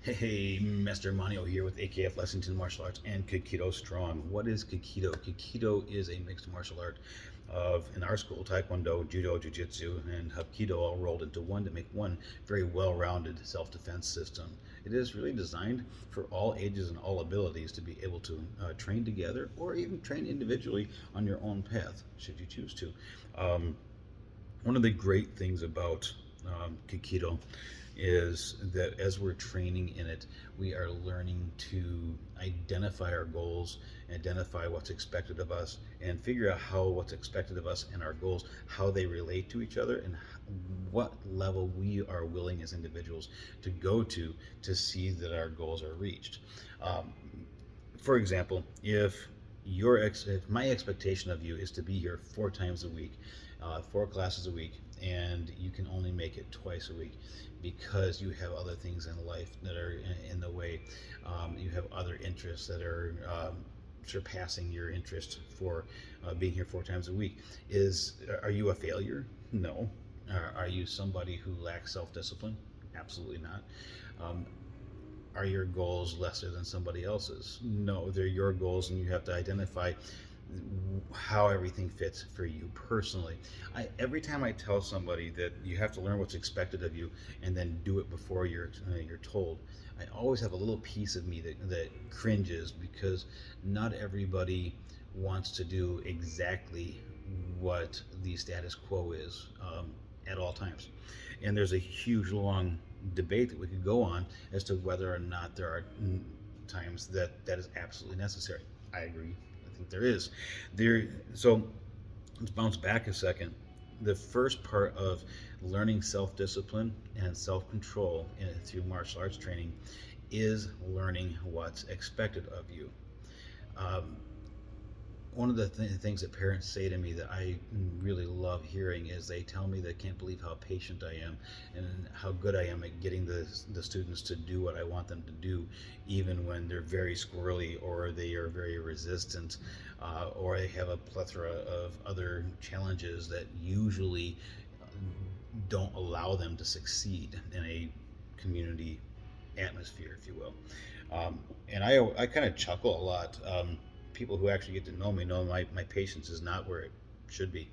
Hey, Mr. Manio here with AKF Lexington Martial Arts and Kikido Strong. What is Kikido? Kikido is a mixed martial art of, in our school, Taekwondo, Judo, Jiu-Jitsu, and Hapkido all rolled into one to make one very well-rounded self-defense system. It is really designed for all ages and all abilities to be able to train together or even train individually on your own path, should you choose to. Um, One of the great things about Kikido is that as we're training in it, we are learning to identify our goals, identify what's expected of us, and figure out how what's expected of us and our goals, how they relate to each other, and what level we are willing as individuals to go to see that our goals are reached. Um, for example, if my expectation of you is to be here 4 times a week, 4 classes a week, and you can only make it twice a week because you have other things in life that are in the way. You have other interests that are surpassing your interest for being here 4 times a week. Are you a failure? No. Are you somebody who lacks self-discipline? Absolutely not. Um, are your goals lesser than somebody else's? No, they're your goals, and you have to identify how everything fits for you personally. Every time I tell somebody that you have to learn what's expected of you and then do it before you're told, I always have a little piece of me that cringes because not everybody wants to do exactly what the status quo is at all times. And there's a huge long debate that we could go on as to whether or not there are times that is absolutely necessary. I agree. I think there is. So let's bounce back a second. The first part of learning self-discipline and self-control through martial arts training is learning what's expected of you. Um, One of the things that parents say to me that I really love hearing is they tell me they can't believe how patient I am and how good I am at getting the students to do what I want them to do, even when they're very squirrely or they are very resistant, or they have a plethora of other challenges that usually don't allow them to succeed in a community atmosphere, if you will. And I kind of chuckle a lot. People who actually get to know me know my patience is not where it should be.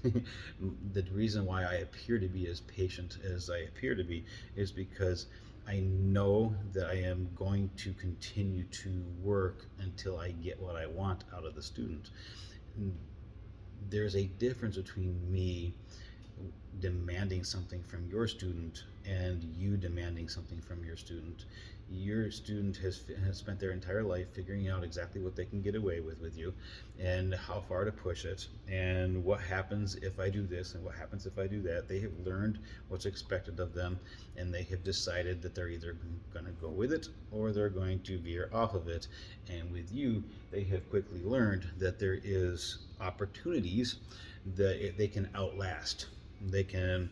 The reason why I appear to be as patient as I appear to be is because I know that I am going to continue to work until I get what I want out of the student. There's a difference between me demanding something from your student and you demanding something from your student. Your student has spent their entire life figuring out exactly what they can get away with you and how far to push it and what happens if I do this and what happens if I do that. They have learned what's expected of them, and they have decided that they're either going to go with it or they're going to veer off of it. And with you, they have quickly learned that there is opportunities that they can outlast. They can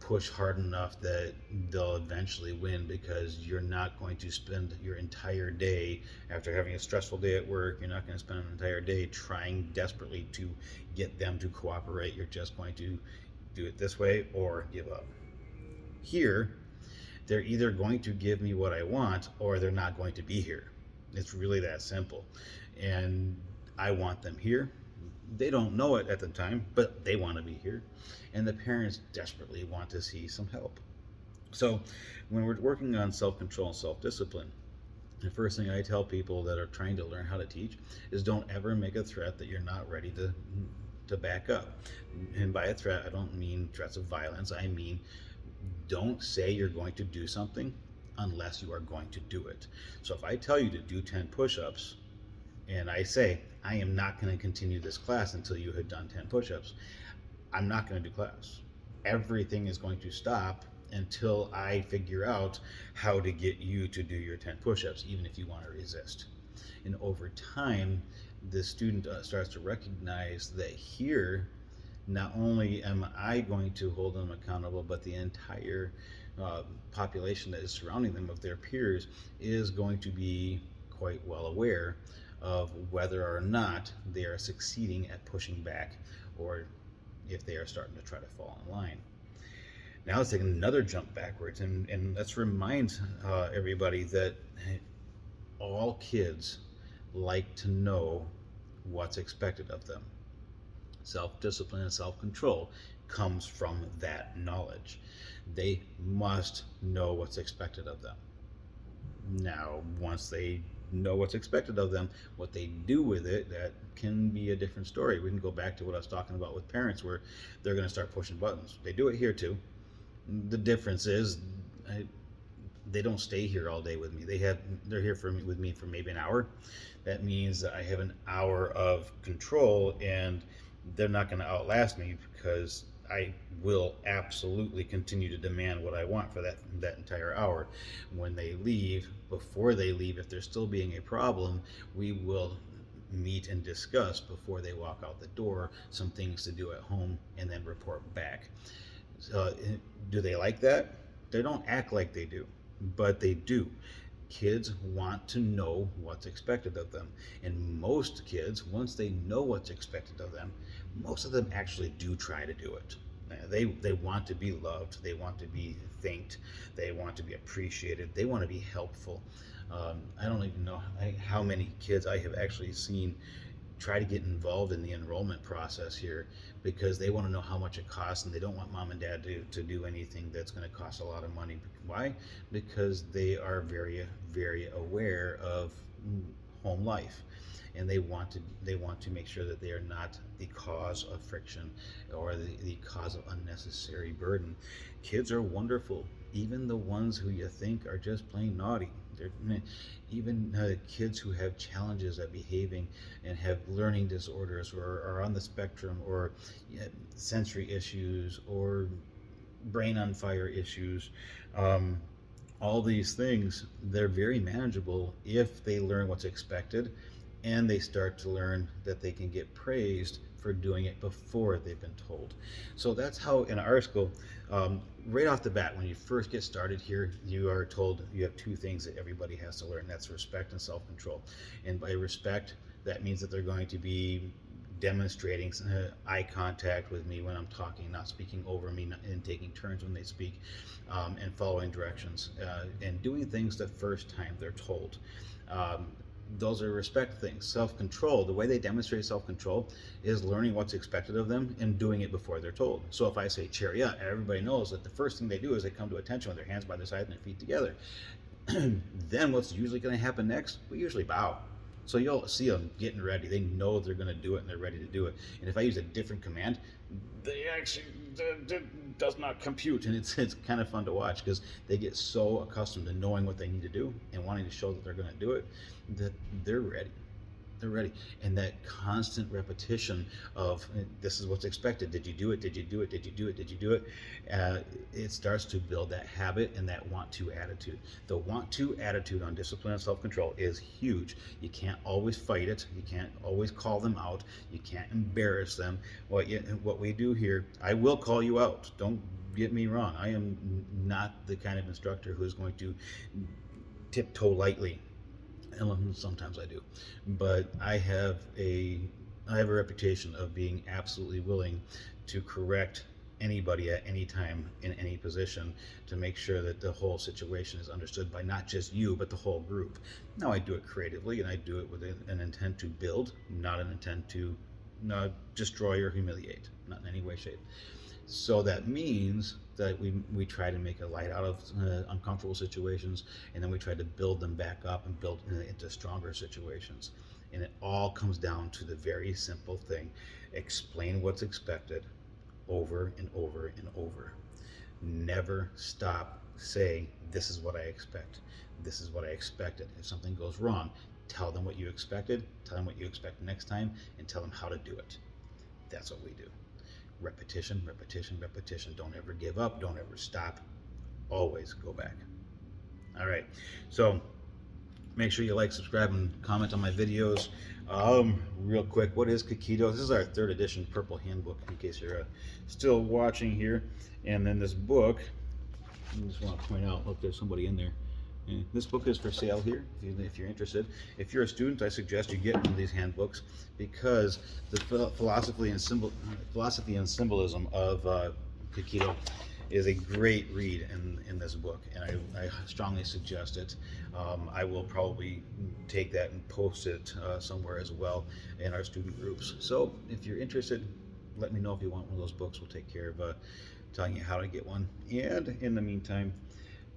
push hard enough that they'll eventually win, because you're not going to spend your entire day after having a stressful day at work. You're not going to spend an entire day trying desperately to get them to cooperate. You're just going to do it this way or give up. Here, they're either going to give me what I want or they're not going to be here. It's really that simple. And I want them here. They don't know it at the time, but they want to be here. And the parents desperately want to see some help. So, when we're working on self control and self discipline, the first thing I tell people that are trying to learn how to teach is don't ever make a threat that you're not ready to back up. And by a threat, I don't mean threats of violence. I mean, don't say you're going to do something unless you are going to do it. So if I tell you to do 10 push-ups and I say I am not going to continue this class until you have done 10 push-ups, I'm not going to do class. Everything is going to stop until I figure out how to get you to do your 10 push-ups, even if you want to resist. And over time, the student starts to recognize that here, not only am I going to hold them accountable, but the entire population that is surrounding them, of their peers, is going to be quite well aware of whether or not they are succeeding at pushing back, or if they are starting to try to fall in line. Now let's take another jump backwards, and let's remind everybody that all kids like to know what's expected of them. Self-discipline and self-control comes from that knowledge. They must know what's expected of them. Now, once they know what's expected of them, what they do with it, that can be a different story. We can go back to what I was talking about with parents, where they're going to start pushing buttons. They do it here too. The difference is they don't stay here all day with me. They're here with me for maybe an hour. That means that I have an hour of control, and they're not going to outlast me, because I will absolutely continue to demand what I want for that entire hour. When they leave, before they leave, if there's still being a problem, we will meet and discuss before they walk out the door some things to do at home, and then report back. Do they like that? They don't act like they do, but they do. Kids want to know what's expected of them. And most kids, once they know what's expected of them, most of them actually do try to do it. They want to be loved. They want to be thanked. They want to be appreciated. They want to be helpful. I don't even know how many kids I have actually seen try to get involved in the enrollment process here, because they want to know how much it costs, and they don't want mom and dad to do anything that's going to cost a lot of money. Why? Because they are very, very aware of home life, and they want to make sure that they are not the cause of friction or the cause of unnecessary burden. Kids are wonderful, even the ones who you think are just plain naughty. Even kids who have challenges at behaving and have learning disorders, or are on the spectrum, or sensory issues, or brain on fire issues, all these things, they're very manageable if they learn what's expected, and they start to learn that they can get praised for doing it before they've been told. So that's how in our school, right off the bat, when you first get started here, you are told you have two things that everybody has to learn. That's respect and self-control. And by respect, that means that they're going to be demonstrating eye contact with me when I'm talking, not speaking over me, and taking turns when they speak, and following directions, and doing things the first time they're told. Those are respect things. Self-control, the way they demonstrate self-control is learning what's expected of them and doing it before they're told. So if I say chariot, everybody knows that the first thing they do is they come to attention with their hands by their side and their feet together. Then what's usually going to happen next? We usually bow. So you'll see them getting ready. They know they're going to do it, and they're ready to do it. And if I use a different command, they actually does not compute, and it's kind of fun to watch, because they get so accustomed to knowing what they need to do and wanting to show that they're going to do it, that they're ready. They're ready. And that constant repetition of, this is what's expected. Did you do it? Did you do it? Did you do it? Did you do it? It starts to build that habit and that want-to attitude. The want-to attitude on discipline and self-control is huge. You can't always fight it. You can't always call them out. You can't embarrass them. What we do here, I will call you out. Don't get me wrong. I am not the kind of instructor who is going to tiptoe lightly. And sometimes I do, but I have a reputation of being absolutely willing to correct anybody at any time in any position, to make sure that the whole situation is understood by not just you, but the whole group. Now, I do it creatively, and I do it with an intent to build, not an intent to destroy or humiliate, not in any way, shape. So that means that we try to make a light out of uncomfortable situations, and then we try to build them back up and build into stronger situations. And it all comes down to the very simple thing: explain what's expected over and over and over. Never stop saying, this is what I expect. This is what I expected. If something goes wrong, tell them what you expected, tell them what you expect next time, and tell them how to do it. That's what we do. Repetition, repetition, repetition. Don't ever give up. Don't ever stop. Always go back. All right. So make sure you like, subscribe, and comment on my videos. Real quick, what is Kikido? This is our 3rd edition purple handbook, in case you're still watching here. And then this book, I just want to point out, look, there's somebody in there. And this book is for sale here, if you're interested. If you're a student, I suggest you get one of these handbooks, because the philosophy and symbolism of Kikido is a great read in this book, and I strongly suggest it. I will probably take that and post it somewhere as well in our student groups. So if you're interested, let me know if you want one of those books. We'll take care of telling you how to get one. And in the meantime,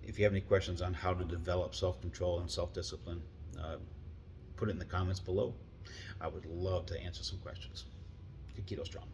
if you have any questions on how to develop self-control and self-discipline, put it in the comments below. I would love to answer some questions. Good Keto Strong.